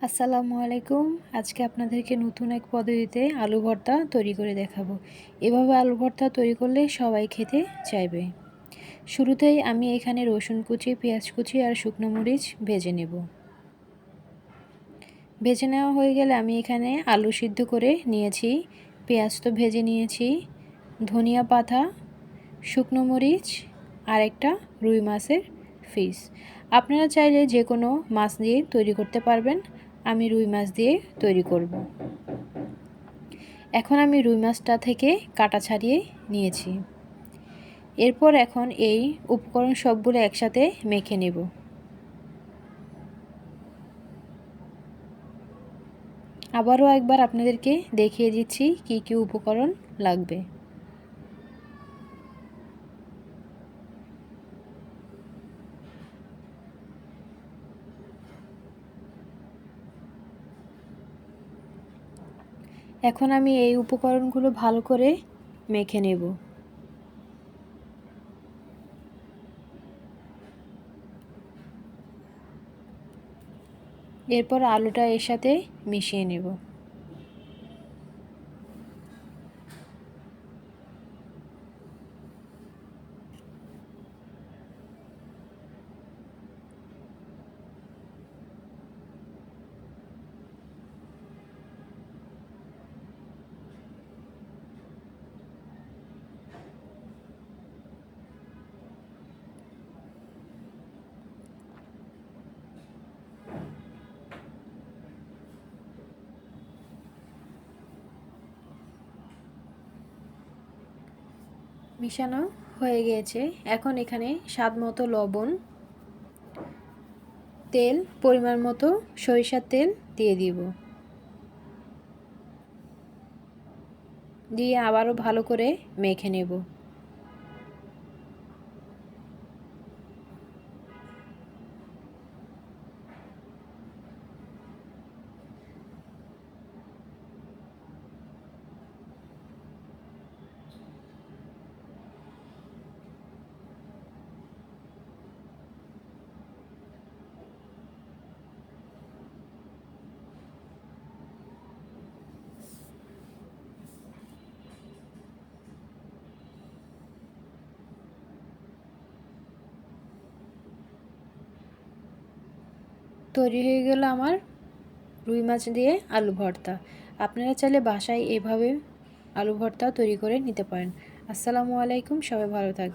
আসসালামু আলাইকুম। আজকে আপনাদেরকে নতুন এক পদ্ধতিতে আলু ভর্তা তৈরি করে দেখাবো। এভাবে আলু ভর্তা তৈরি করলে সবাই খেতে চাইবে। শুরুতেই আমি এখানে রসুন কুচি, পেঁয়াজ কুচি আর শুকনো মরিচ ভেজে নেব। ভেজে নেওয়া হয়ে গেলে আমি এখানে আলু সিদ্ধ করে নিয়েছি, পেঁয়াজ তো ভেজে নিয়েছি, ধনিয়া পাতা, শুকনো মরিচ আর একটা রুই মাছের পিস। আপনারা চাইলে যে কোনো মাছ দিয়ে তৈরি করতে পারবেন। আমি রুই মাছ দিয়ে তৈরি করব। এখন আমি রুই মাছটা থেকে কাটা ছাড়িয়ে নিয়েছি। এরপর এখন এই উপকরণ সবগুলো একসাথে মেখে নেব। আবারও একবার আপনাদেরকে দেখিয়ে দিচ্ছি কি কি উপকরণ লাগবে। এখন আমি এই উপকরণগুলো ভালো করে মেখে নেব। এরপর আলুটা এর সাথে মিশিয়ে নেব। মিশানো হয়ে গিয়েছে। এখন এখানে স্বাদ মতো লবণ, তেল, পরিমাণ মতো সরিষার তেল দিয়ে দিব। দিয়ে আবারও ভালো করে মেখে নেব। তৈরি হয়ে গেল আমার রুই মাছ দিয়ে আলু ভর্তা। আপনারা চাইলে বাসায় এভাবে আলু ভর্তা তৈরি করে নিতে পারেন। আসসালামু আলাইকুম, সবাই ভালো থাকবেন।